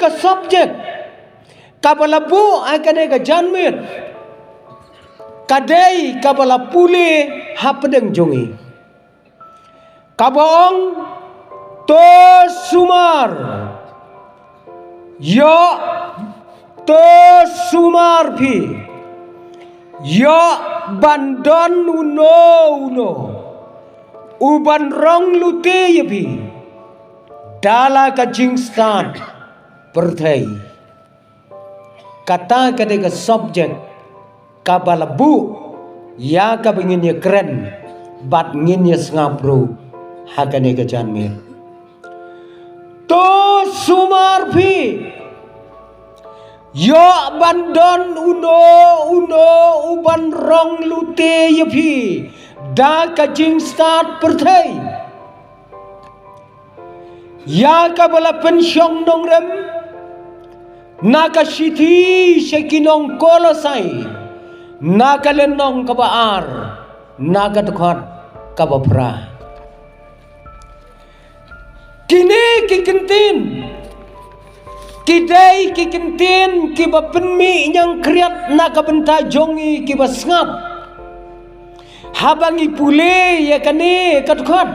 ke subjek kabalabu akane ka janmit kadai kabala pule hapedeng jongi kabaong to sumar yo to sumar phi yo bandon uno uban rong lute yepi dala ka jingstan perthai kata kadai ka subjek kabalabu ya ka bingin ye keren bat ngin ye ngapru hakane ka janmir to sumar phi yo bandon uno uban rong lute yepi da ka jingstan perthai ya ka bala pensyong nong rem naka siti sekinong kolosai naka lenong kabaar naka tukhat kabapra kini kikentin kidai kikentin kiba penmi yang kriat naka benta jongi kiba sngap habangi pule ya kane katukhat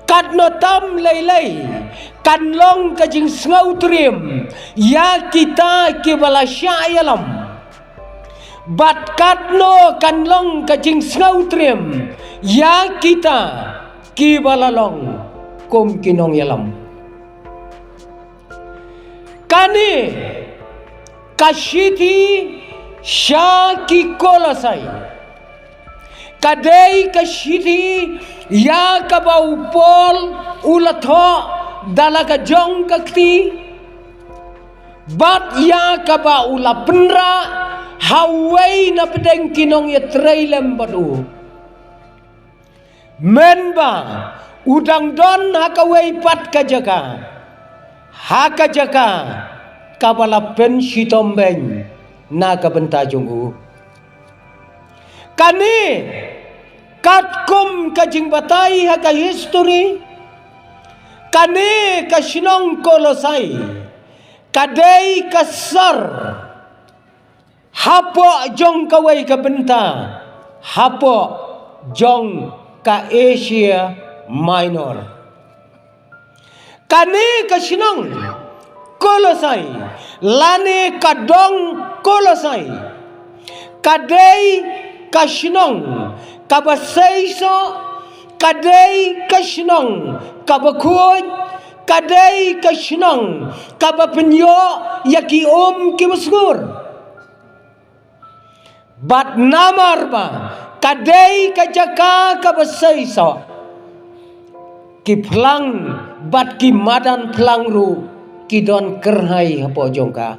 kat notam lay kan long kajing sngau trim ya kita kibala syayalam bat kat no kan long kajing sngau trim ya kita kibala long kum kinong yalam kani kashiti syaki kolasai kadai kashiti ya kabau pol ulatho dalaka jong kakti bat ya kaba ula penra hawai na pedeng kinong ya trailem batu menba udang don hakawai pat kajaka hakajaka kabala pen sitombeng na kabenta jongu kani katkum kajing batai haka history kane kasinong kolosai kadai kasar hapo jong kawai ka benta hapo jong ka Asia Minor kane kasinong kolosai lane kadong kolosai kadai kasinong kabasaiso kadai kasinong kabakuj kadai kasinong kabapenyo yaki kibasgur bat namar ba kadai kajaka kabasaiso ki plang bat ki madan plang ru ki don kerhai hapo jongka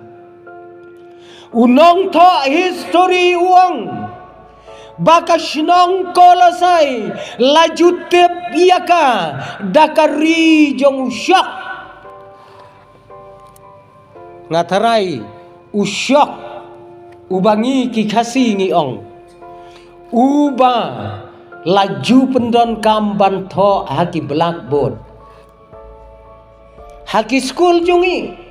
unong tho history uang baka sinong kolosai laju tep iyaka dakari jong usyak ngatarai usyak ubangi kikasi ngiong uba laju pendon kamban tho haki blackboard haki school jongi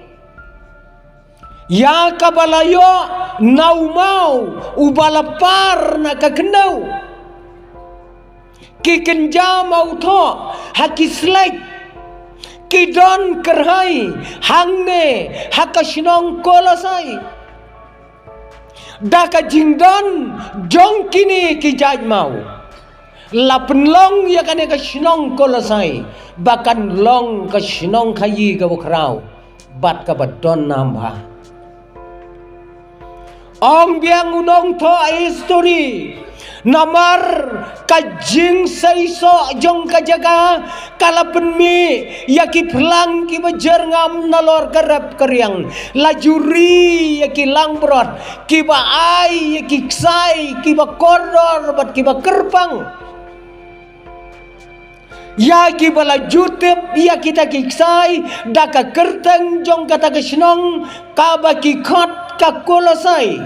ya kabalayo naumau ubalapar na kakenau kikenja mau tho haki slide kidon kerhai hangne hakasinong kolosai daka jingdon jong kini kijaj mau lapen long ya kane kasinong kolosai bahkan long kasinong kayi kabokrau bat kabadon nambah Ong biang unong to history namar kajing saiso jong kajaga kalapen mi yaki pelang ki bejer ngam nalor karap karyang lajuri yaki langbrot ki ba ai yaki ksai ki ba kordor bat ki ba kerpang ya ki bala jutep ya kita ki ksai daka kerteng jong kata kesinong ka ba ki khot ka kolosai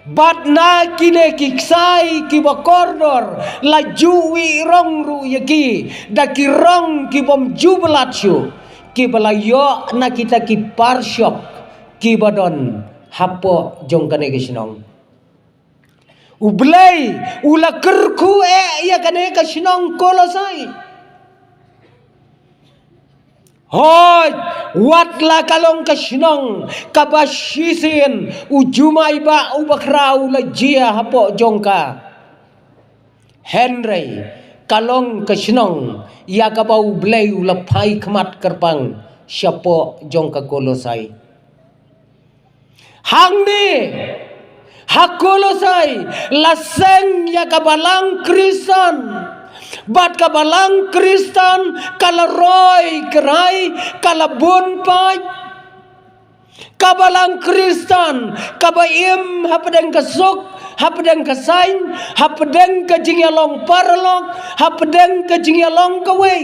Bat na kine kiksai ki ba koridor la juwi rong ru yaki da ki rong ki bom jubelat syu ki bala yo na kita ki parsyok ki badon hapo jong kane kisnong ublay ula kerku ya kane kisnong Kolosai. Hoy, watla kalong kasinong kabashisin ujumay ba ubakraw la jia hapo jongka. Henry kalong kasinong ya kabaw blay ulapay kamat kerpang siapo jongka Kolosai. Hangni hakolosai laseng ya kabalang Kristen. Bat kabalang Kristen kala roy kerai kala bonpai kabalang Kristen kabaim hapadeng kasuk hapadeng kasain hapadeng kajingyalong parlok hapadeng kajingyalong kawai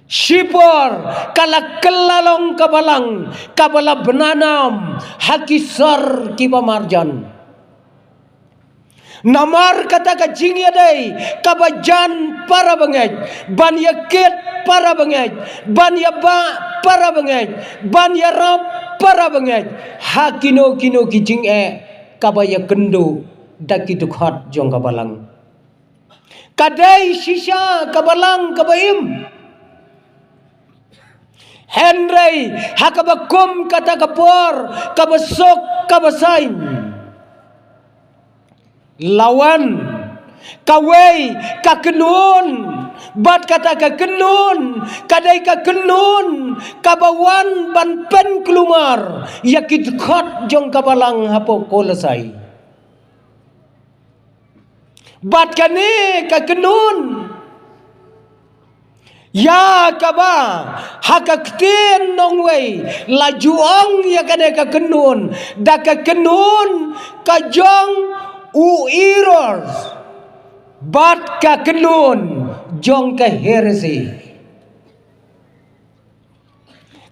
Sipor kala kelalong kabalang kabala benanam hakisar kibamarjan namar kata kajingya day kabajan para bangaj ban yakit para bangaj ban yaba para bangaj ban yarap para bangaj hakino kino kijing kabaya kendo daki dukhat jong kabalang kadai sisa kabalang kabaim Henry hakabakum kata kapor kabasok kabasain lawan kawai kakenun bat kata kakenun kadai kakenun kabawan ban pen kelumar yakit khat jong kabalang hapo Kolosai bat kane kakenun ya kaba hakakten nongwei lajuang ya kane kakenun da kakenun kajong uiros bat kakenun jong ka heresi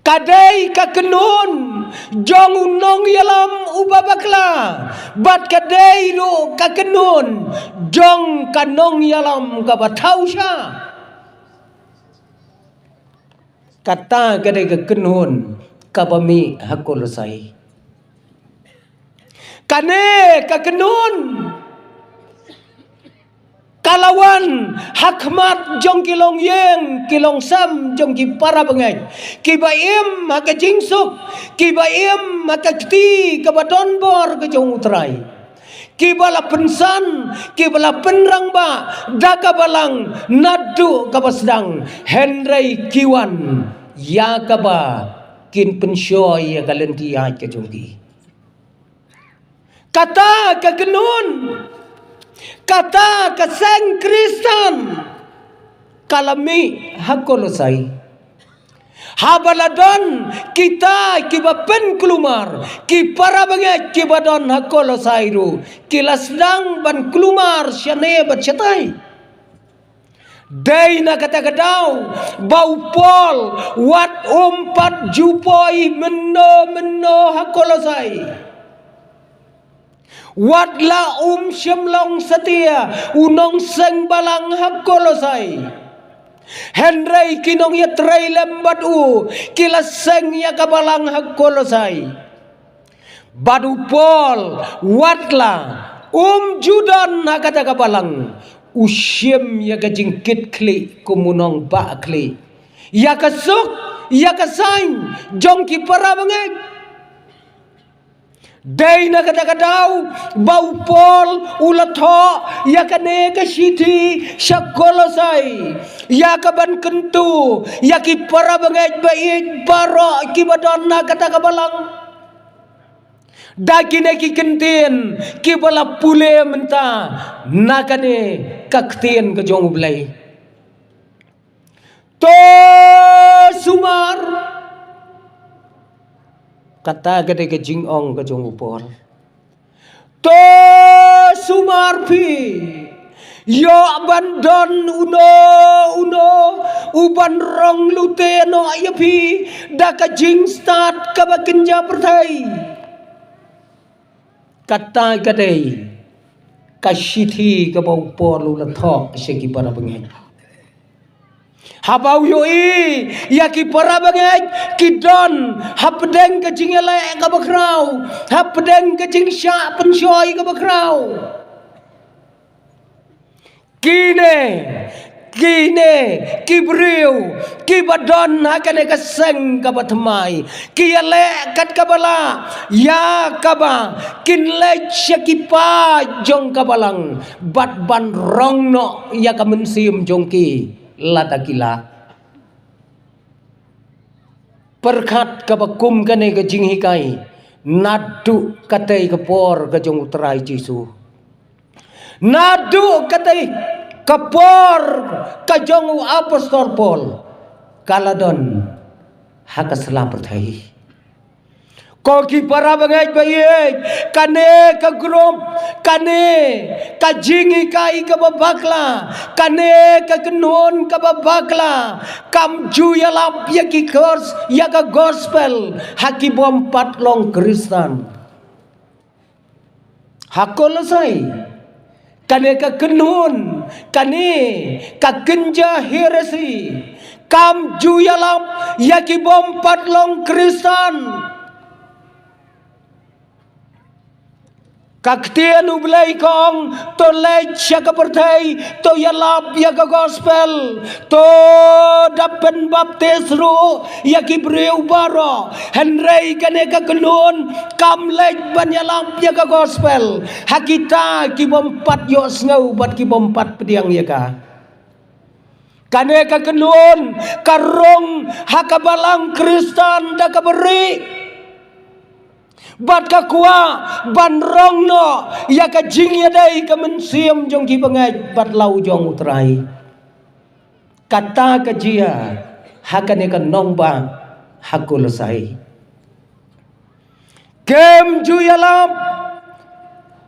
kadai kakenun jong unong yalam ubabakla bat kadai ru kakenun jong kanong yalam kabathausha kata kadai kakenun kabami hakolosai kane kakenun kalawan hakmat jong kilong yeng kilong sam jong ki para bangay kibaim maka jingsuk kibaim maka kti kabadon bor ke jong utray kibala pensan kibala penrangba daga balang nadu kabasdang Henry kiwan yakaba kin pensyoy ya galenti ya ke jongki kata kagenun kata kaseng Kristen kalami hakolosai habaladon kita kibapen kelumar ki para banget kibadon hakolosai ru kilasdang ban kelumar syane batsetai Day na kata kadaw bau pol wat umpat jupoi meno hakolosai Wadla syemlong setia unong seng balang hakolosai Henry kinong ya tray lembat kilas seng ya kabalang hakolosai badu pol wadla judan hakata kabalang usyem ya kajingkit kli kumunong ba kli ya kasuk ya kasain jongki para bangeg Day na kata-kataw, bau pol, ulatho, yakane kasiti, Kolosai, yakaban kentu, yaki para bangaj baik, baro, kibadon na kata-kabalang. Dakine kikentin, kibala pule menta, nakane kaktin ke jong ublay. To sumar, kata gede ke jingong ke jong upor to sumarpi yo bandon uno uban rong lute no ayapi da ka jing start ka bakenja pertai kata kadai kasiti ka bau polu la thok segi para bengai habau yoi ya ki para bengai ki don hapdeng ka jingele ka bakrau hapdeng ka jing sya pensyoi ka bakrau kine kibriu kibadon hakane kaseng kabatmai kiyale kat kabala ya kaba kinle syakipa jong kabalang bat ban rongno ya kamensim jongki latakila perkat kabakum kane ke jinghikai nadu katai kapor ke jong utrai jisu nadu katai kapor kajongu apostol Paul kaladon haka selamat hai koki para bangai baik kane ka grup kane ka jingi kai ka babakla kane ka kenon ka babakla kam ju ya lap ya ki kurs ya ka gospel haki bom patlong Kristen hakolosai kane ka kenun kane ka kenja heresi kam juyalam yaki bom patlong Kristen kaktian ublay kong to lej siya ka pertay to yalap ya ka gospel to dapen baptis ru yaki breu baro henrei kane ka kenun kam lej ban yalap ya ka gospel hakita ki bompat yo ngau bat ki bompat pediang ya ka kane ka kenun karong hakabalang Kristen da ka beri bat ka kuwa banrong no ya ka jingya dai ka mensiam jong ki bangai bat lau jong utrai kata ka jia hakane ka nongba hakul sai kem ju yalam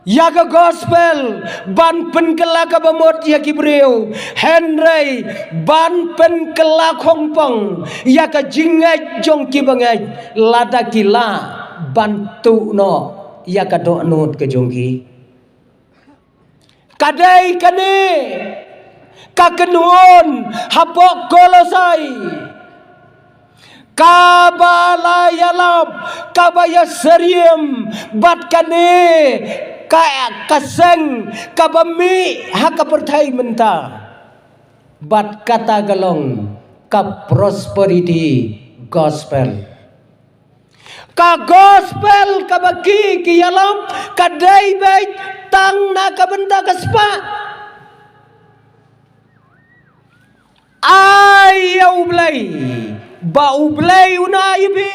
ya ka gospel ban pen kala ka bamot ya ki breu henrei ban pen kala khongpong ya ka jingai jong ki bangai lada kila bantu no ya kado anut ke jongki kadai kane kakenuon hapok kolosai kabala yalap kabaya seriem bat kane ka kaseng kabami haka pertai menta bat kata galong ka prosperity gospel ka gospel ka bagi ki yalam ka dai baik tang na ka benda ka spa ay ublay ba ublay una ibi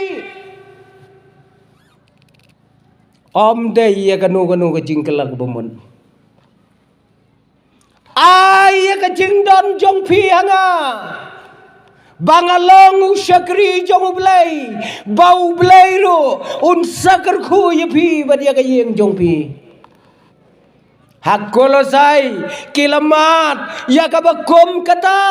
om dai ya kanu ka jingkala ka bomon ay ka jingdon jong pi hanga bangalong usakri jong ublay bau ublay ro un sakar khu yepi badia ka yeng jong pi hakolosai kilamat ya ka bakom kata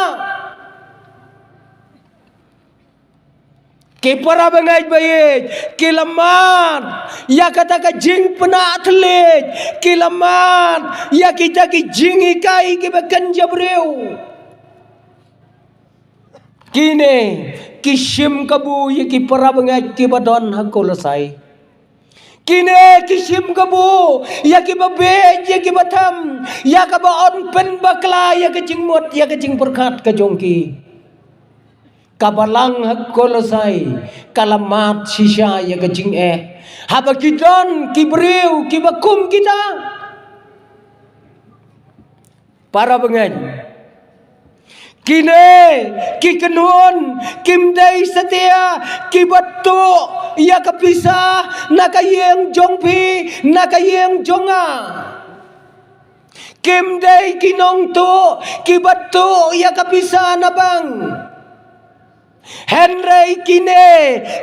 ke para bangai baik kilamat ya kata ka jing pena atlet kilamat ya kita ki jingi kai ke bakan jabreu kine kishim kabu yaki para bangai ki badon hakolosai kine kishim kabu yaki babe yaki batam yaka ba on pen bakla yaki jingmot yaki jing perkat ka jongki kabalang hakolosai kalamat sisa yaki jing haba kidon kibreu kibakum kita para bangai kine kikenun kimdai setia kibatu ya kapisa nakayeng jongpi nakayeng jonga kimdai kinong tu kibatu ya kapisa nabang henrei kine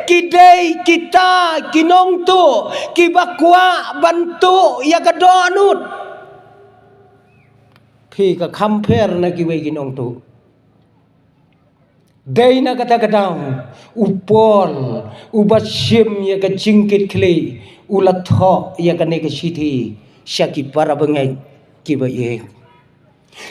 kidei kita kinong tu kibakwa bantu ya kadonut phi ka khamper na kiwei kinong tu dai na kata kadang upol ubasim ya ka jingkit kli ulat tho ya kane ke sithi syaki para bengai kiba ye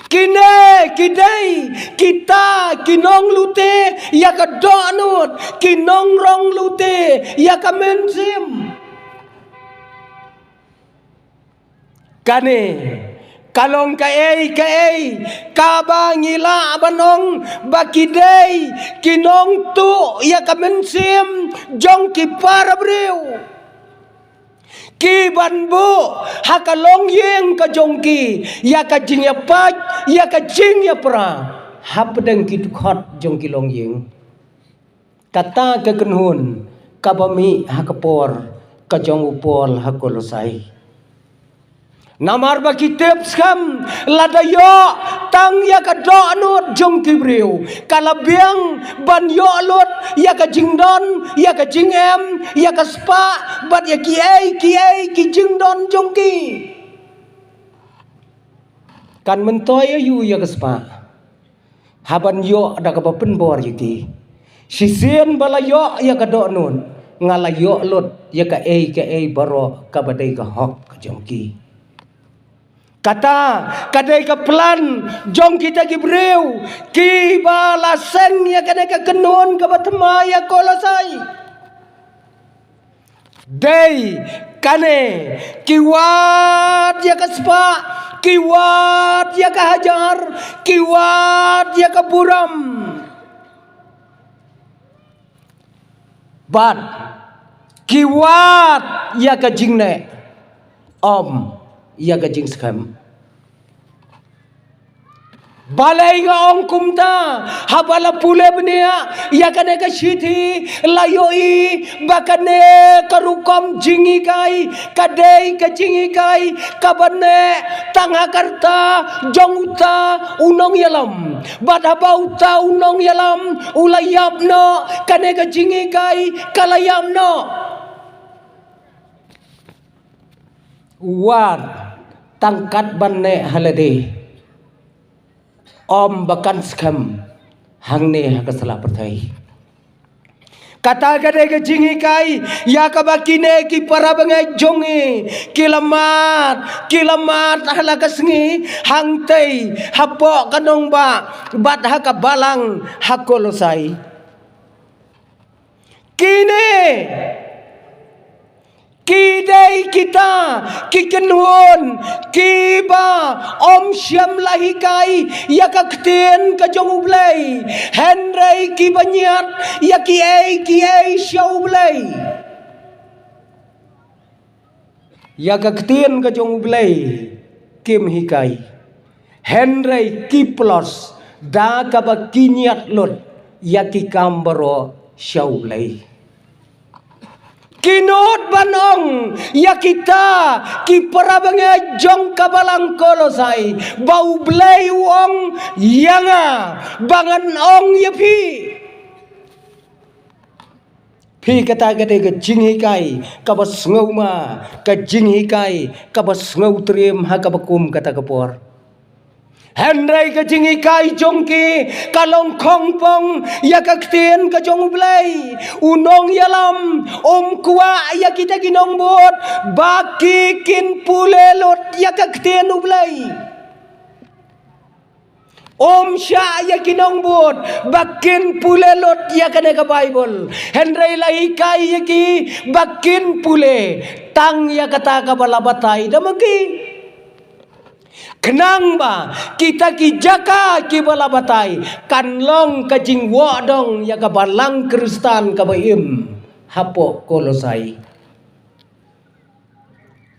kine kidai kita kinong lute ya ka donut kinong rong lute ya ka mensim kane kalong kaei kabangila banong bakidei kinong tu ya kamensim jong ki para breu ki banbu hakalong yeng ka jongki ya ka jing ya pat ya ka jing ya pra hapdeng ki khot jong ki long yeng kata ke kenhun kabami hakapor ka jong upol hakolosai namar bagi tips kam ladayo tang ya ka do anut jong kibriu kalabiang ban yo alut ya ka jingdon ya ka jingem ya ka spa bat ya ki jingdon jong ki kan mentoy yu ya ka spa haban yo da ka pen bor yiti sisien bala yo ya ka do anut ngala yo alut ya ka baro ka badai ka hok ka jong ki kata kadai ka plan jong kita gibreu ki balasen ya kadai ka kenun ka batma ya kolosai dei kane kiwat ya ka spa kiwat ya ka hajar kiwat ya ka buram bat kiwat ya ka jingne om ya ka jing skam balai nga ong kumta habala pule benia ya kane ka sithi layoi bakane karukom jingi kai kadei ka jingi kai kabane tanga karta jonguta unong yalam badabauta unong yalam ulayapno kane ka jingi kai kalayamno war tangkat banne halade om bakan skam hangne hakasala perthai kata kade ke jingi kai ya ka bakine ki para bangai jongi kilamat hala kasngi hangtei hapo kanong ba bat haka balang hakolosai kine kidai kita kikenun kiba om syam lahikai ya kakten ka jong ublai henrei kibanyat ya ki syau ublai ya kakten ka jong ublai kim hikai henrei kiplos da ka bakinyat lot ya ki kambaro syau ublai kinot banong ya kita ki parabange jong kabalang kolosai bau blai wong yanga bangan ong ya pi kata gade ke jingi kai kabas ngau ma ka jingi kai kabas ngau trim ha kabakum kata kapor Henry ka jingi kai jongki kalong kongpong ya kakten ka jong blai unong yalam kwa ya kita ginong bot baki kin pulelot ya kakten ublai sya ya kinong bot bakin pulelot ya kane ka Bible Henry lai kai ya ki bakin pule tang ya kata ka balabatay damagi kenang ba kita ki jaka ki balabatay kanlong ka jingwa dong ya ka balang Kristan ka baim hapo kolosai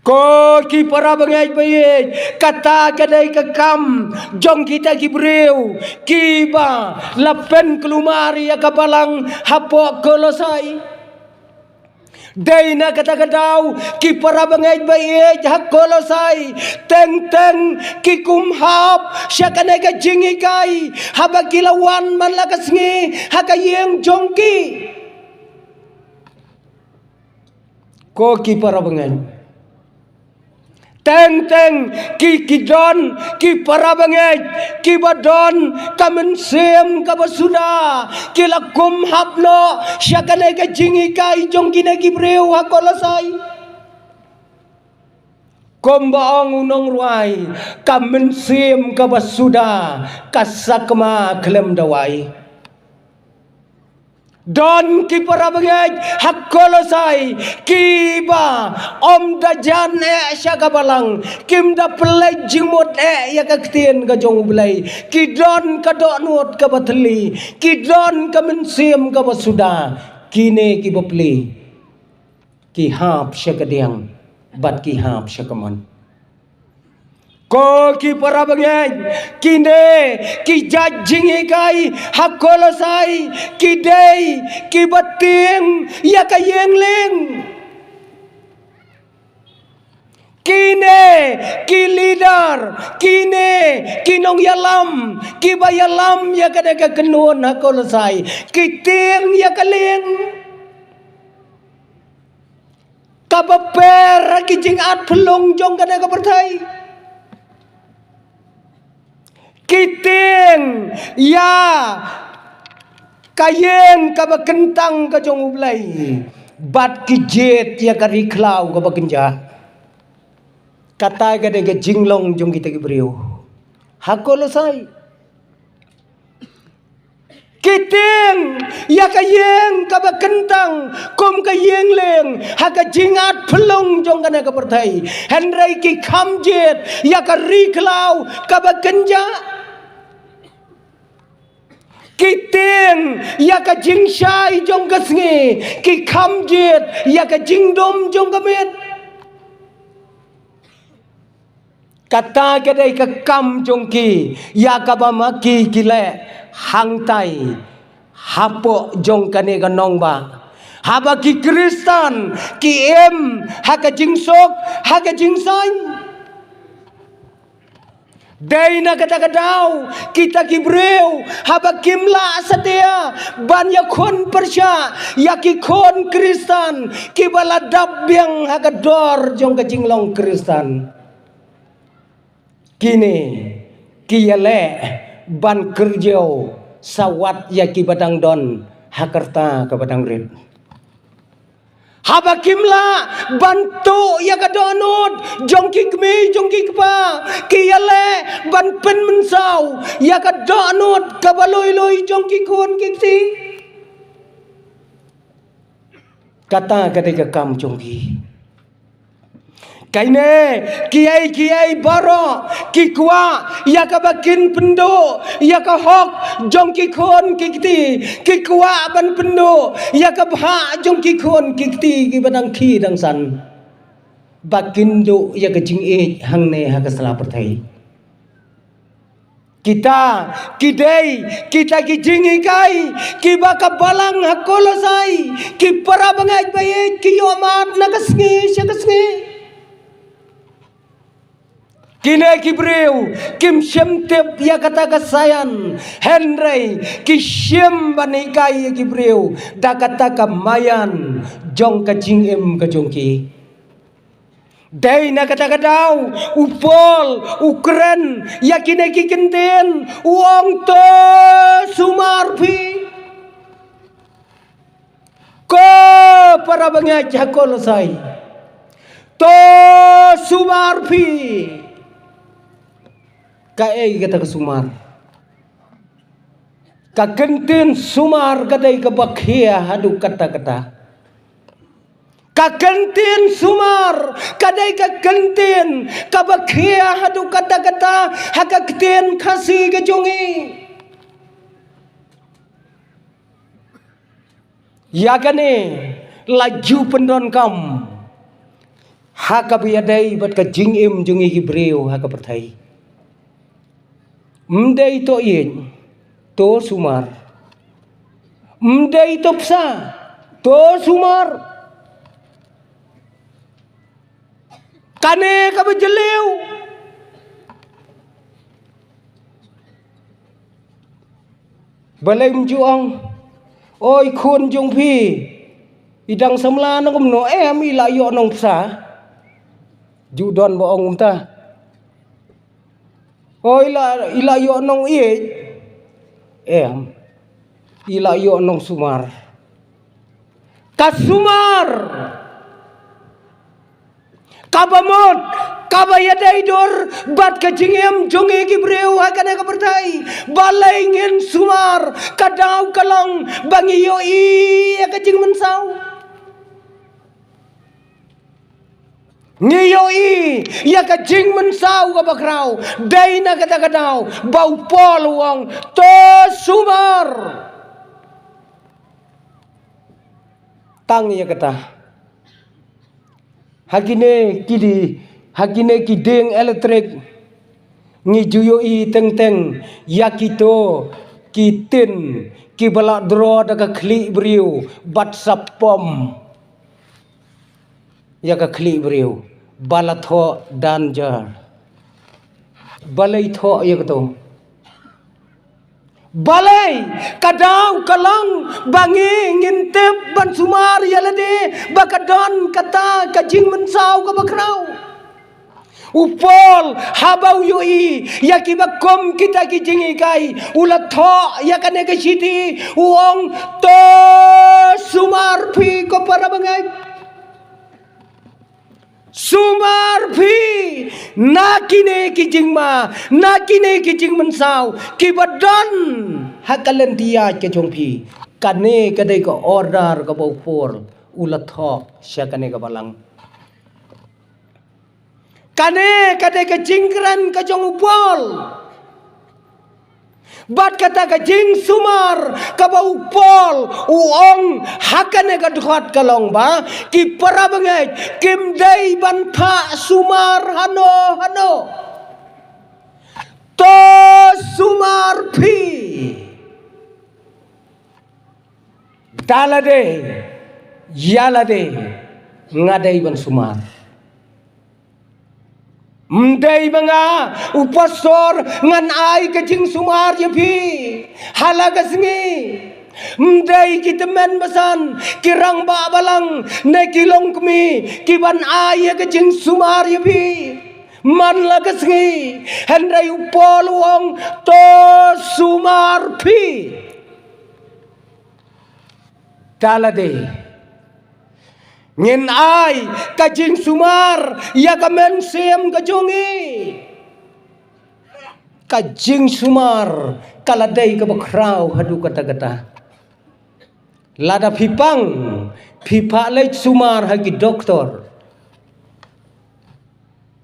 ko ki para bangay bayej kata kadai ka kam jong kita ki breu ki ba lapen kelumari ya ka balang hapo kolosai Day na kata-kataw, ki para bangay bayej hakolosay, teng-teng ki kumhap, siya kanay ka jingi kay, habag kilawan man lakas ngi, hakayeng jongki. Ko ki para bangay. Teng-teng ki kidon ki parabangej ki badon kamen sem kabasuda kila kumhapno siya kanay ka jingi kay jong kinay ki breu hakolasay Kombaong unong ruai kamensim kabasuda kasakma klem dawai. Don ki para bagay hakkolosai kiba om dajan syagabalang kim da pelai jimut ya kaktien ka jong belai ki don ka donut ka batli ki don ka mensim ka basuda kine ki bapli ki hap syakadiang bat ki hap syakaman. Ko ki para bagay kinde ki jajing ikai hakkolosai ki dei ki bating ya kayeng ling kine ki leader kine kinong yalam ki bayalam ya kadaka kenun hakkolosai ki ting ya kaling kabaper ki jing at pelong jong kadaka pertai kiting ya kayeng kabakentang ka jong ublay bat kijet ya kariklau kabakenja katay ka jinglong jong kita gibriw hakolosai kiting ya kayeng kabakentang kum kayeng leng haka jingat pelong jong kana kapertai henry ki kamjet ya kariklau kabakenja kiting ya ka jingsai jong kasngi ki kamjet ya ka jingdom jong kamit kata kadai ka kam jong ki ya ka bamaki kile hangtai hapo jong kane ka nongba haba ki Kristen ki em haka jingsok haka jingsai Dai na kata-katau kita kibreu haba kimla setia banyak kon persya yaki kon Kristen kibala dabyang hagador jong kajinglong Kristen kini kiyale ban kerjau sawat yaki badang don hakarta ke badang rid haba kimla bantu ya kadonut jongki kmi jongki kpa kiyale ban pen mensau ya kadonut kabaloi-loi jongki kon kiksi kata ketika kam jongki kaine kiai baro kikwa ya kabakin pendo ya ka hok jongki kon kikti kikwa ban pendo ya ka bha jongki kon kikti ki badang khi dang san bakindo ya ka jing e hangne ha ka sala perthai kita kidei kita ki jingi kai ki baka balang hakolosai ki para bangai baye ki yomat nakasngi syakasngi kine kibreu kim syemtep ya kata kasayan henry ki syem banikai kibreu da kata kamayan jong ka jingem ka jongki dai na kata kadau upol ukren ya kine ki kenten uang to sumarpi ko para bangaj hakolosai to sumarpi kae kata ke sumar ka kenten sumar kadai ka bakhia hadu kata-kata ka kenten sumar kadai ka kenten ka bakhia hadu kata-kata haka keten khasi ke jongi ya kane laju pendon kam haka biadai bat ka jingim jongi kibreu haka perthai mdei to yin to sumar mdei to psa to sumar kane ka bejeliu balai mjuang oi khun jong phi idang samla nó kom no em ila yo nong psa ju don bo ong ta oh ila yo nong ie em ila yo nong sumar kasumar Kabamot, kabaya daidor, bat kajingem jonge kibreu hakane kapertai, balai ngin sumar, kadau kalong, bangi yoi kajing mensau. Ngiyoi ya kajing mensau ka bakrau, daina kata kadau, bau pol wong to sumar. Tang ya kata. Hakine kideng elektrik ngijuyoi teng yakito kitin kibalak dro daga kli beriu bat sapom ya ka kli beriu balatho danger balai tho ya kato balai kadau kalang bangi ngintip ban sumar yalade bakadon kata kajing mensau ka bakrau upol habau yoi yakibakom kita kijingi kai ulat tho yakane ka siti uong to sumar phi ko para bangai sumar phi nakine kijing ma nakine kijing mensau kibadon hakalen dia ke jong phi kane kadai ko order ka bau por ulat tho syakane ka balang kane kadai ka jingran ka jong upol bat kata ka jing sumar ka bau pol uong hakane ka dhot kalong ba ki para bangai kim dai ban pha sumar hano to sumar phi dalade yalade ngadai ban sumar mdai banga upasor ngan ai kajing sumar ya phi halaga singi mdai kitemen basan kirang ba balang ne kilong kmi kiban ai kajing sumar ya phi man laga singi hendrai upol wong to sumar phi dalade ngin ai kajing sumar ya kamen sem kajongi kajing sumar kaladai ka bakrau hadu kata lada pipang pipa lej sumar hagi doktor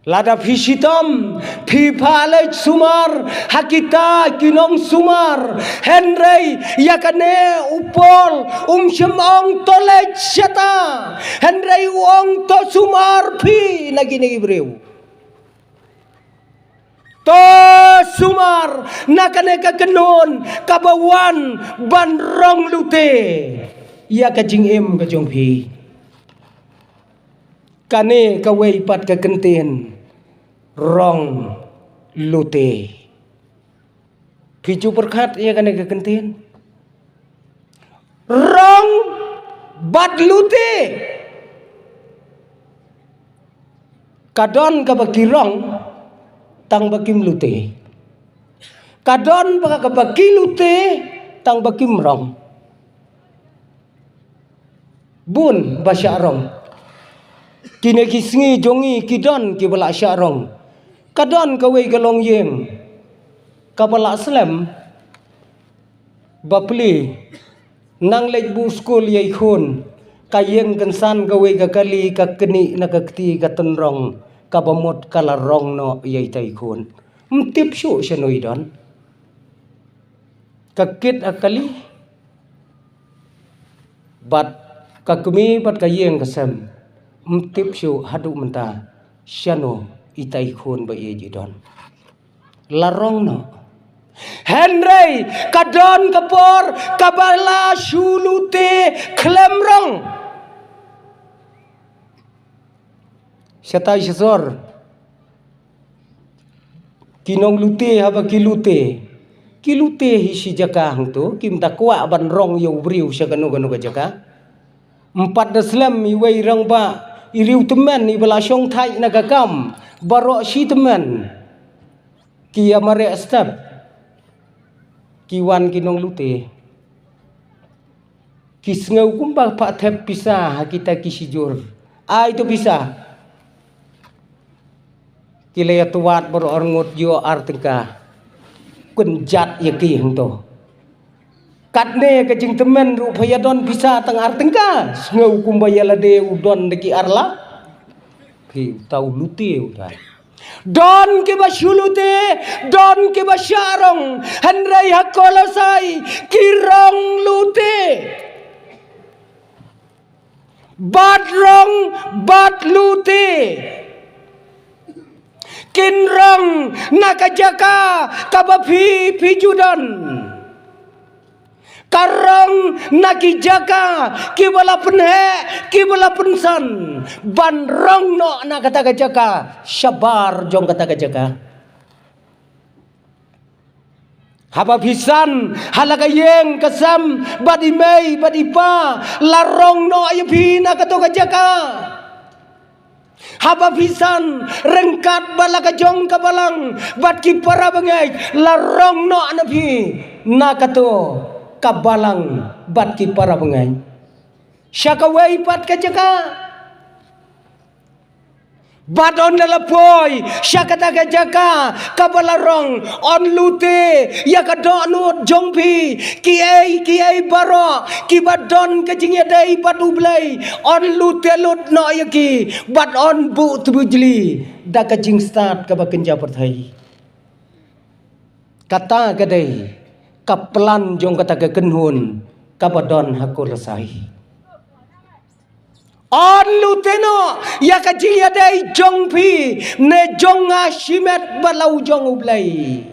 lada pisitom pipa lej sumar hakita kinong sumar henrei yakane upol semong tolej syata henrei wong to sumar pi lagi negi breu to sumar nakane ka kenon kabawan banrong lute ya kajing em kajong pi kane kawai pat ka kenten rong lute piju perkat ya kane ka kenten rong bat lute kadon ka baki rong tang bakim lute kadon ka baki lute tang bakim rong bun basya rong kine kisngi jongi kidon ki bala syarong kadon kawai galong yeng kabala slam bapli nang lej bu school yai khun kayeng kensan kawai kakali kakeni nakakti katenrong kabamot kalarong no yai tai khun mtip syu syanoi don kakit akali bat kakmi bat kayeng kasam mtip syu hadu menta syano itai khun ba ye jidon larong no henrei kadon kapor kabala sulute klemrong syatai sesor kinong lute haba kilute hisi jakang tu kim takwa ban rong yo briu syagano gano jaka empat deslam iwai rang ba iriu teman ni bala syong thai nagakam barok si teman kia mare step kiwan kinong lute kisngau kumba pak thep pisah kita kisijur ai tu pisah Kilaya tuat berorngut yo artengka kunjat yaki hento. Katne ke jing temen rupaya don bisa teng artengka ngau kumbaya lade udon deki arla. Pi tau luti udah. Don ke basulute, don ke basyarong, handrai hakolosai, kirong lute. Badrong bad lute. Kinrong nakajaka kabapi pijudan. Karong nakijaka kibala penhe kibala pensan. Banrong no nakatagajaka syabar jong katagajaka. Hababisan halagayeng kasam badimay badipa larong no ayapina katagajaka. Hababisan rengkat balakajong kabalang bat kipara bangay larong no anapi nakato kabalang bat kipara bangay syakaway pat kajaka badon nalapoy syakata kajaka kabalarong on lute yakadonut jongpi kiai baro kibadon kajingya dai padublay on lute lut no yaki bad on bu tubujli da kajing start kabakenja perthai kata kadai kaplan jong kata kekenhun kabadon hakul rasai on luteno ya kajing ya dai jongpi ne jonga shimet balau jong ublai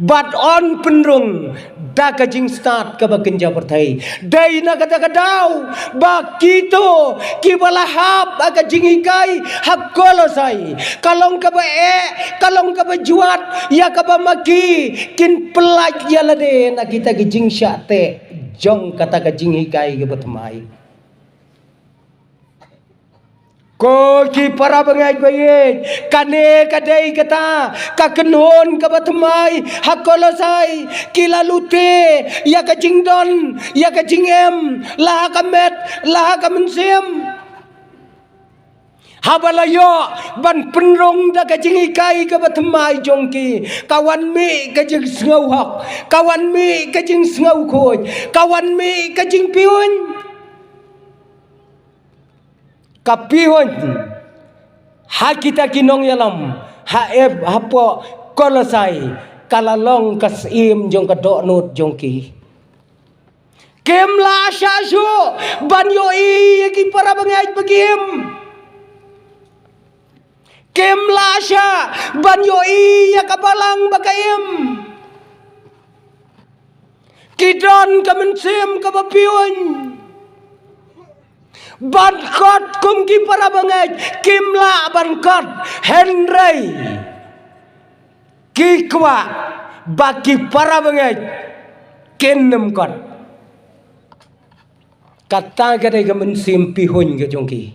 but on penrung da kajing start ka bakenja perthai dai na kata kadau bakito kibalahap aga jingikai hakolosai kalong ka ba kalong ka ba juat ya ka ba maki kin pelaj ya lade na kita kajing syate jong kata kajing hikai ke batmai ko ki para bangay bayit kane kadai kata kakenhon kabatmai hakolosai kilalute ya kajingdon ya kajingem laha kamet laha kamensem habalayo ban penrong da kajingikai kabatmai jongki kawan mi kajing sngau hak kawan mi kajing sngau khoj kawan mi kajing piun kapihon hakita kinong yalam haeb hapo kolosai kalalong kasim jong kadonut jongki kemla syashu banyo yaki para bangay bagim kemla sya banyo yakabalang bagayem kidon kamensim kabapiyon bankot kumki para bangay kimla bankot Henry kikwa baki para bangay kenem kot kata kadai kamen simpi hon ke jongki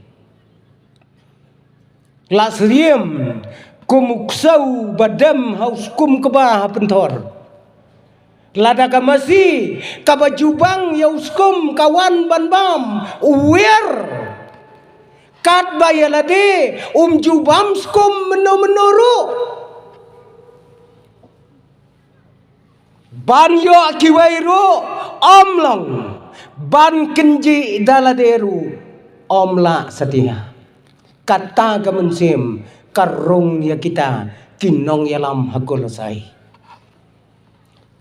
lasriem kumuksau badam haus kum kebah pentor lada kamasi kabajubang yauskum kawan banbam uwer kat bayalade jubam skum menuru banyo akiwairu omlang ban kenji daladeru omla setia kata kemensim karung ya kita kinong yalam hakolosai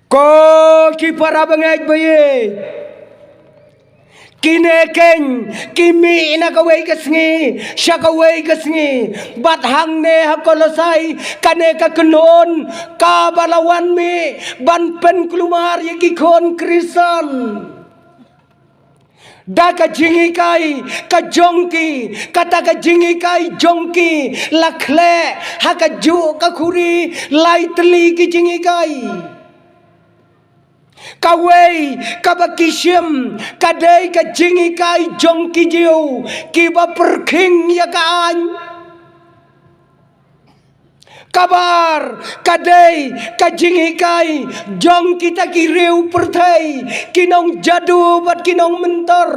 ko ki para bangay bayi kineken kimi inakaway kasngi syakaway kasngi bat hangne hakolosai kane kakenon kabalawan mi ban pen kelumar yakikon krisan da kajingikai kajongki kata kajingikai jongki lakle hakaju kakuri laitli kijingikai kawai kabakishim kadai kajingikai jongki jiu kiba perking ya kaan kabar kadai kajingikai jong kita kiriu pertai kinong jadu bat kinong mentor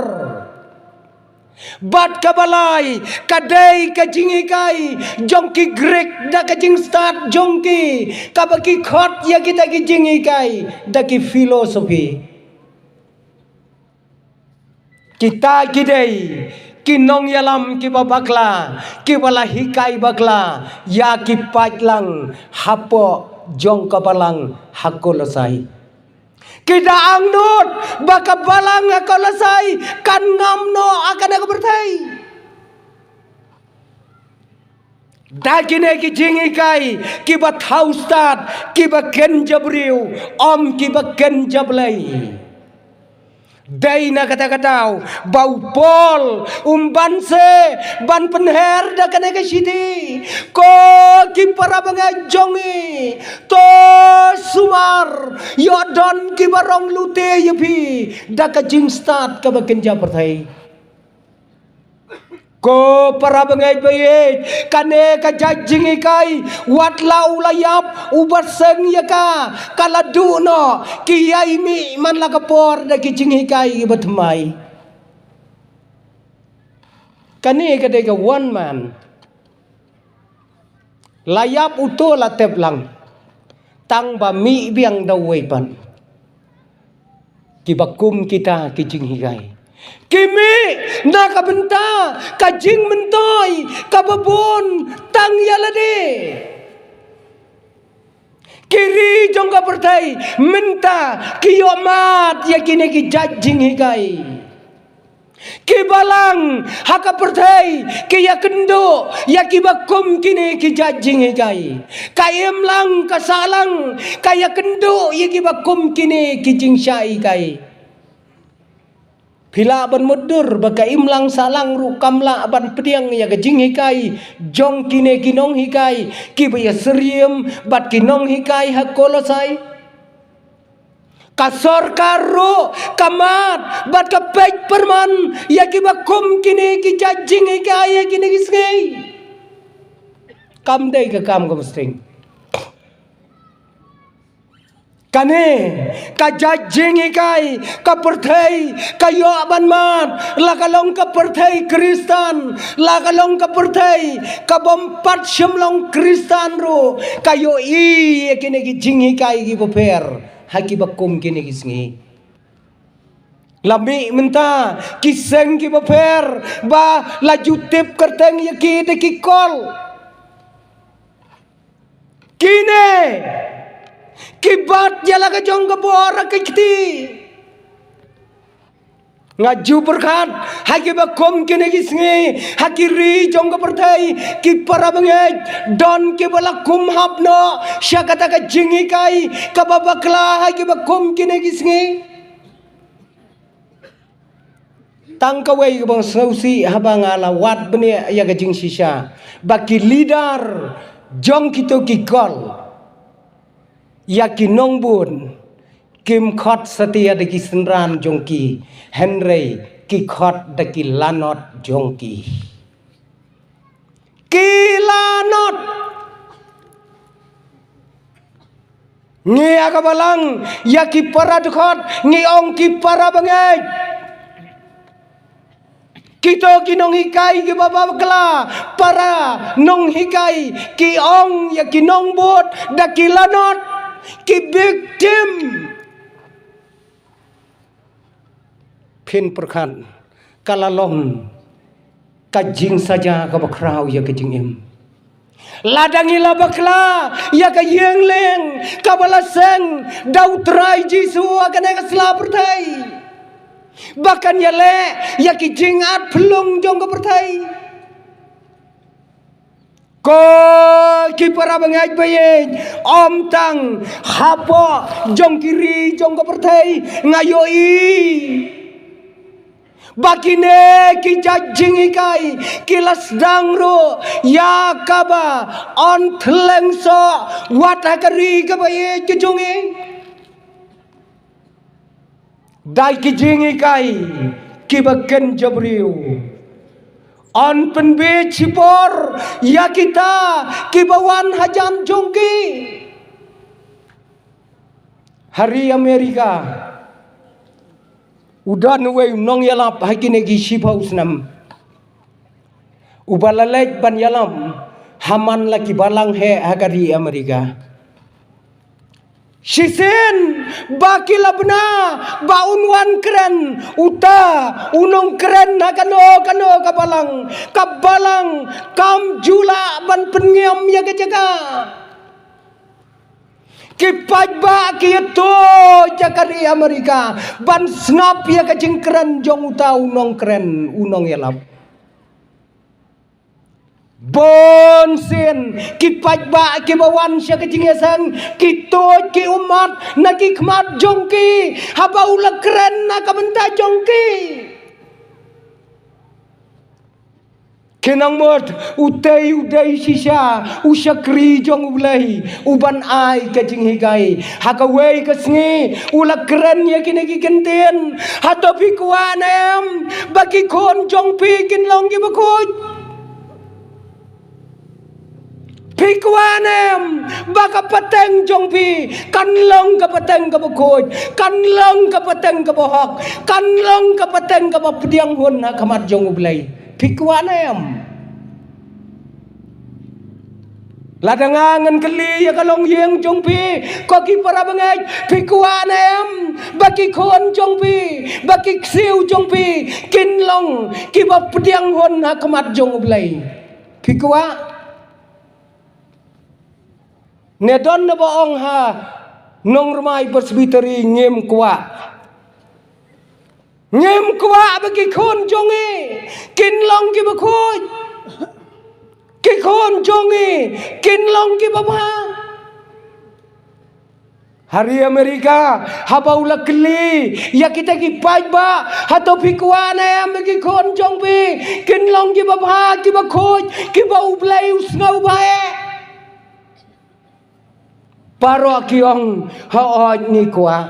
Bat kabalay, kadai kajingikai, jongki Greek da kajing start jongki, kabaki khot ya kita kajingikai, daki filosofi. Kita kidai, kinong yalam kiba bakla, kibala hikai bakla, ya kipatlang, hapo jong kabalang hakolosai. Kita angnut baka balang hakolosai, kan ngamno akan aku bertai. Dagine ki jingikai, kiba thaustad, kiba ken jabriu, om kiba ken jablai. Daina kata-katau bau pol umbanse ban penher da kana ka sidi ko ki para banga jongi to sumar yo don ki barong lute yepi da ka jing start ka bakenja perthai ko para bangai bayi kane ka jajing ikai wat lau layap ubat seng yaka kala duno kiyai mi man la kapor da kijing ikai batmai kane ka de ka one man layap uto la teblang tang ba mi biang dawai pan kibakum kita kijing ikai kimi na kabenta kajing mentoy kababon tang yalade kiri jongga pertai menta kiyomat yakine ki jajing hikai kibalang haka pertai kiya kendo yakibakum kini ki jajing hikai kayem lang kasalang kaya kendo yakibakum kini ki jingsyai kai Pila ban mudur baka imlang salang rukamla ban pediang ya gajing hikai jong kine kinong hikai kibaya seriem bat kinong hikai hakolosai kasor karo kamat bat kapek perman ya kibakum kine ki jajing hikai ya kine kisngai kam dai ka kam musting kane ka jajing ikai ka perthai kayo aban mat la kalong ka perthai Kristan la kalong ka perthai ka bompat syemlong Kristan ro kayo i kene ki jing ikai ki boper haki bakum kene ki sngi lami menta kiseng ki boper ba la jutip kerteng yaki de ki kol kine kibat jala ka jong ka bora ka kiti ngaju berkat haki bakom kene kisngi haki ri jong ka perthai ki para bangai don ki bala kum hapno syakata ka jingi kai ka babakla haki bakom kene kisngi tangkawai ka bang sausi habang ala wat bene ya ka jing sisa baki leader jong kito ki kol yakinong bun kim khot setia deki senran jongki Henry ki khot deki lanot jongki ki lanot ngi akabalang yaki para dekhot ngi ong ki para bangai kito kinong hikai ki baba kla para nong hikai ki ong yakinong bot deki lanot ki victim pin perkan kalalom kajing saja ka bakrau ya kajing im ladangi la bakla ya ka yengleng ka balaseng dau trai jisu akan ka sla pertai bahkan ya le ya ki jingat pelung jong ka pertai ko ki para bangai baye om tang hapo jong kiri jong ka perthai ngayoi bakine ki jajing ikai kilas dangro ya kaba on thlengso watakari ka baye ki jongi dai ki jing ikai ki baken jabriu on penbe cipor ya kita kibawan hajan jongki hari Amerika udah nuwe nong yalap hakine gi sipau senam Ubalalek ban yalam haman laki balang he hagari Amerika. Sisin baki labna baunwan keren uta unong keren kano kabalang kam jula ban pengiam ya kejaga kipat baki itu jakari Amerika ban snap ya kejing keren jong uta unong keren unong yalap bonsin kipat ba kibawan siya kejingesang kito ki umat nakikmat jongki haba ulah keren na kabenta jongki kenang mod udai sisa usakri jong ulai uban ai kejing higai hakawai kesngi ulah keren ya kini genten hatopi kuanem bagi kon jong pi kinlong ki bakut Pikuanem baka pateng jongpi kanlong ka pateng ka bukod kanlong ka pateng ka bohak kanlong ka pateng ka padiang hun na kamat jong ublay pikuanem ladangangan keli ya kalong yeng jongpi koki para bangay pikuanem baki kon jongpi baki ksiu jongpi kinlong kiba padiang hun na kamat jong ublay pikua Nedon na baong ha nong rumay bersbiteri ngem kwa bagi kon jongi kinlong ki bakut ki kon jongi kinlong ki baba hari Amerika habaula keli ya kita ki pajba hato pikwana ya bagi kon jongpi kinlong ki baba ki bakut ki bau blai usngau bae Paro kiong hao ni kwa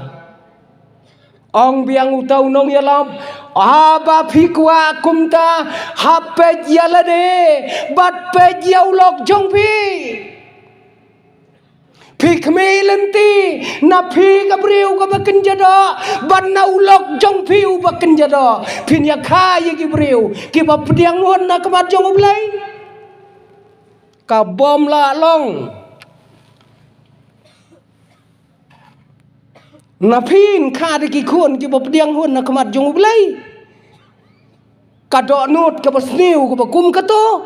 ong biang utau nong yalam aba fikwa kumta hape yalade bat pe yaulok jongpi fikme lenti na fi gabriu ka bakin jada ban na ulok jongpi u bakin jada pin ya kaya gibriu ki ba pediang hon na kamat jong ublai ka bom la long Napin kada ki kon ki bapdiang hon na kamat jong ublay kado nut ka basniu ka bakum kato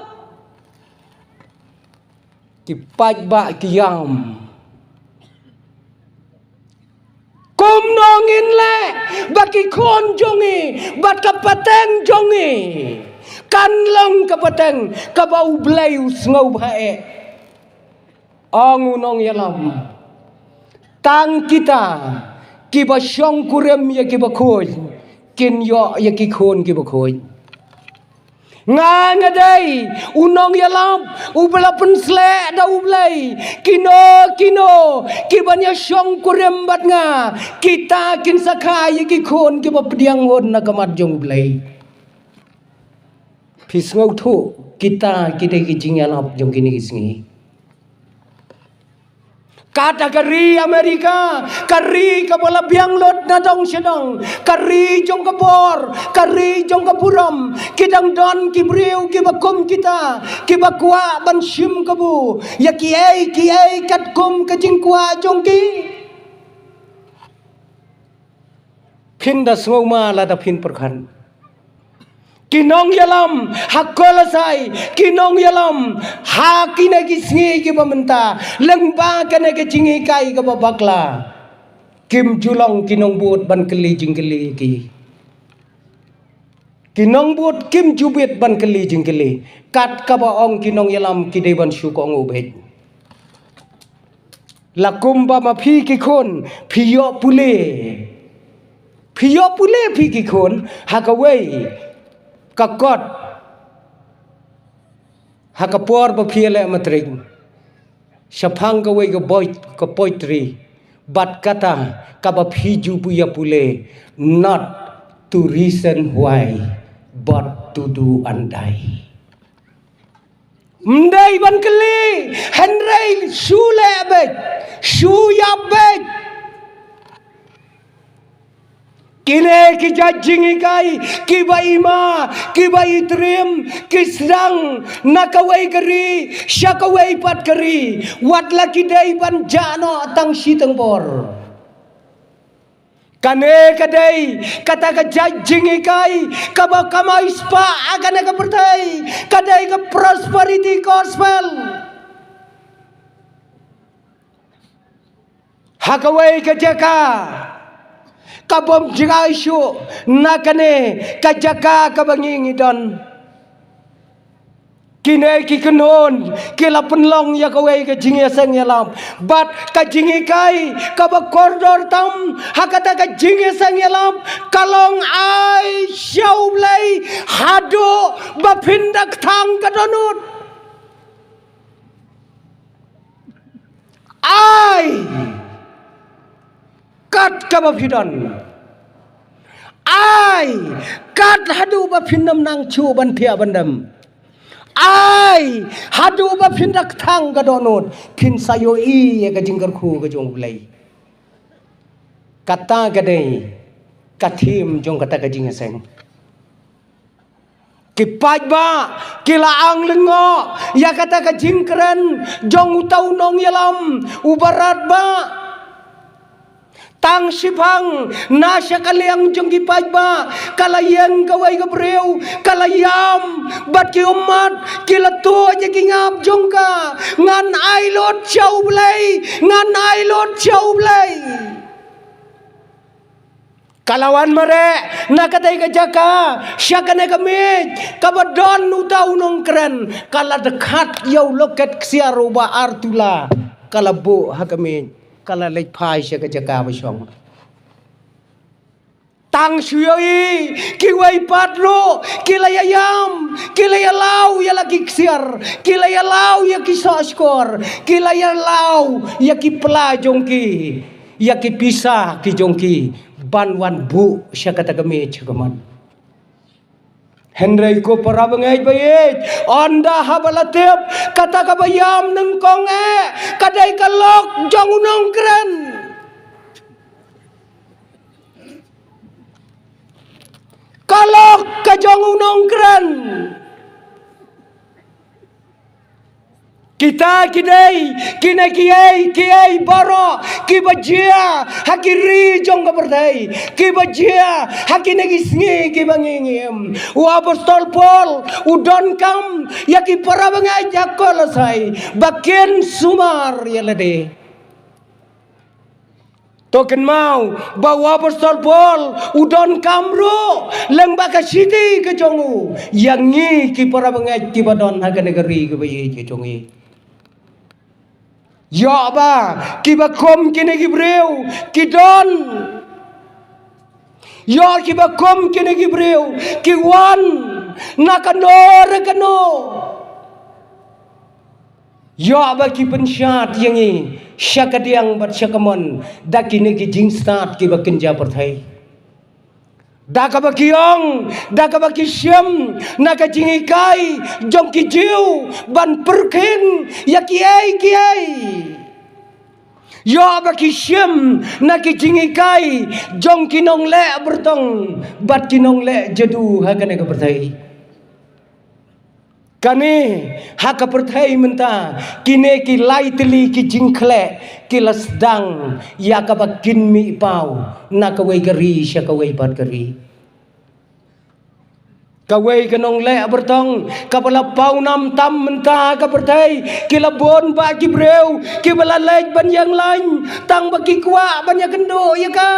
ki pajba ki yam kum nongin le baki kon jongi bat ka pateng jongi kanlong ka pateng ka bau blay usngau bae angunong yalam tang kita kiba syong kurem ya kiba khoi kin yo ya ki khon kiba khoi nga ngadai unong yalam ubla pensle da ublai kino kiba nya syong kurem bat nga kita kin sakha ya ki khon kiba pediang hon na kamat jong ublai pisngau thu kita ki jing yalam jong kini isngi kata kari Amerika kari kabola biang lot na dong sedang kari jong kabor kari jong kapuram kidang don kibriu kibakum kita kibakwa ban sim kabu ya kiai kat kum kajing kwa jong ki pinda semua lada pin perkan kinong yalam hakolasai kinong yalam hakina kisngi ki pamenta lengba kana ke jingi kai ka babakla kim julong kinong buat ban keli jingkeli ki kinong buat kim jubit ban keli jingkeli kat ka baong kinong yalam ki de ban syukong ubet lakum ba ma phi ki khon phiyo pule phi ki khon hakawai kakot hakapor ba phiele matring saphang ka wei ka boy ka poetry but kata ka ba phiju puya pule not to reason why but to do andai mdai ban kali henry shule bet shuya bet Kine ki jajing ikai ki ba ima ki ba itrim ki sedang nakawai keri syakawai pat keri wat laki dai ban jano tang siteng por kane kadai kata ka jajing ikai ka ba kama ispa akan ka pertai kadai ka prosperity gospel hakawai ka jaka kabom jika isu nakane kajaka kabangingi don kine ki kenon kila penlong ya kawai ka jingi sang yalam bat ka jingi kai ka ba koridor tam hakata ka jingi sang yalam kalong ai syau blai hado ba pindak thang ka donut ai kat ka ba pidon ai kat hadu ba pinam nang chu ban thia bandam ai hadu ba pindak thang ka donut pin sayo I ya ka jingkar khu ka jong blai kata ka dei kathim jong kata ka jing seng ki paj ba ki laang lengo ya kata ka jingkran jong utau nong yalam ubarat ba tang sipang nasya kaliang jong kipaj ba kalayang kawai kabreu kalayam bat ki umat kilatu aja kingap jong ka ngan ailot chau blai ngan ailot chau blai kalawan mare nakatai ka jaka syakane kami kabadon utau nong keren kala dekat yau loket siaruba artula kala bu hakami kala lek pai sya ka jaka basong tang syoi ki wai patro kilayayam kilayalau ya lagi ksiar kilayalau ya ki soskor kilayalau ya ki pelajongki ya ki pisah ki jongki banwan bu sya kata kami cakaman Henry ko para bangay bayit onda habalatip kata kabayam ng konge kaday kalok jong unong kren kalok ka jong unong kren kita kidai kina kiai baro kibajia hakiri jong kaberdai kibajia hakine gisngi kibangingim u apostol Paul udon kam yaki para bangai jakol sai bakin sumar yalade token mau bawa apostol Paul udon kamro leng bakasiti ke jongu yangi ki para bangai kibadon haganegari ke bayi ke jongi ya ba kibakom kini gibreu kidon ya kibakom kini gibreu kiwan nakano ya ba ki pensyat yangi syakadiang bat syakamon dakine ki jingstat kibakin japerthai dakabakiyong dakabakisyam nakajingikai jong kijiu ban perking ya kiai yo bakisyam nakijingikai jong kinong le bertong bat kinong le jadu hakane ka perthai kane haka perthai menta kine ki laitli ki jingkhle ki lasdang ya ka bakin mi pau nakawai gari sya kawai bat gari kawai kanong le bertong kapala pau nam tam menta ka perthai ki labon ba ki breu ki bala lej ban yang lain tang baki kwa ban ya kendo ya ka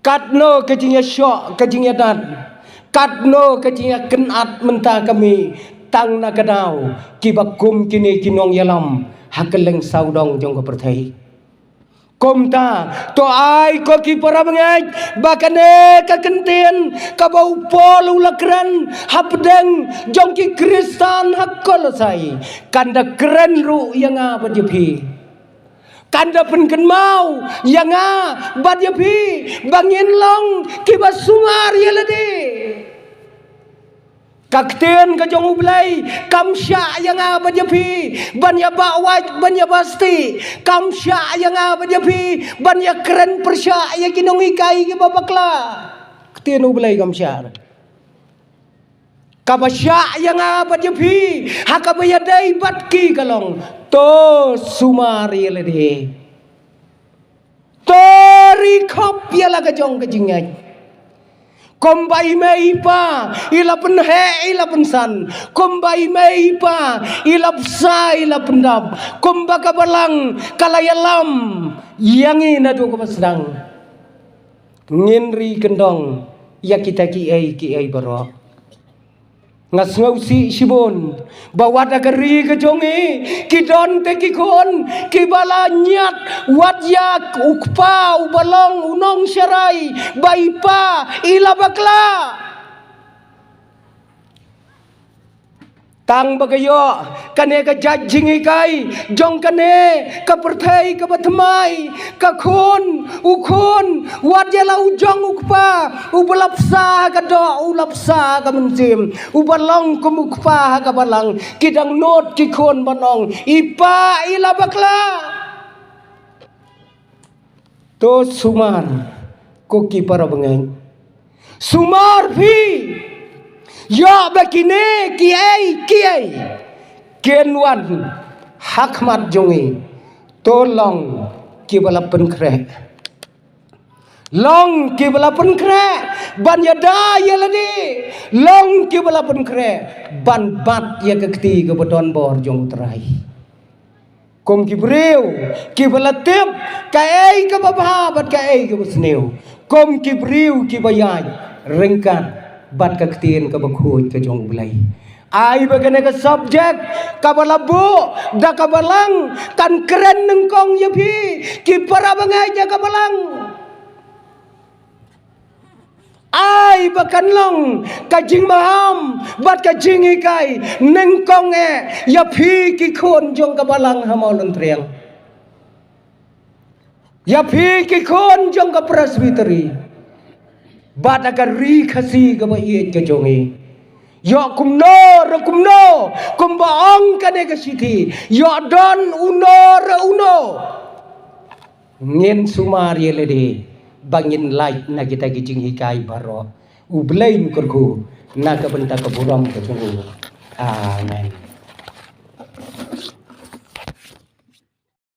katno kajingya syok kajingya dan katno kajingya kenat menta kami tang nakadau kibakum kini kinong yalam hakeleng saudong jong ka perthai komta to ai ko ki para bangai bakane ka kentien ka bau pol ulakran hapdeng jong ki kristan hakol sai kanda keren ru yang apa jepi kanda penken mau yang badya pi bangin long kiba sungar yelade Kakten ka jong ublay kamsya yang apa japi banya bawaj banya basti kamsya yang apa japi banya keren persya ya kinong ikai ke babakla kakten ublay kamsya kabasya yang apa japi hakabaya dai batki kalong to sumari lede tori khop ya la ka jong ka jingai Kombai meipa ila penhe ila pensan kombai meipa ila psa ila pendam kombaka balang kalayalam yangi nadu kemasdang ngenri kendong ya kita ki ai baro ngas ngausi sibon bawa dagari kejongi kidon tekikon kibala nyat wadyak ukpa ubalong unong syarai baipa ila bakla tang bagayo kane ka jajing ikai jong kane ka perthai ka batmai ka khun ukhun wadya lau jong ukpa ubalapsa ka do ulapsa ka menjim ubalong kumukpa ka balang kidang not ki khun banong ipa ila bakla to sumar ko ki para bengai sumar phi ya bakine kiai kenwan hakmat jongi tolong kibala penkre long kibala penkre ban yada yaladi long kibala penkre ban bat ya kekti ke bedon bor jong terai kom kibreu kibala tip kai ke bababat kai ke besneu kom kibreu kibayai rengkan bat kaktiin ka bakhuj ka jong ulay ai bagane ka subject kabalabu da kabalang kan keren nengkong yapi ki para bangai ja kabalang ai bakan long kajing maham bat kajing ikai nengkong yapi ki khon jong kabalang hamau lontriang yapi ki khon jong ka presbytery bat akan ri khasi ka ba iet ka jongi yo kumno kumbaong kane ka siti yo don uno ngin sumar yelede bangin light na kita gijing hikai baro ublain kurku na ka benta ka buram ka jongi amen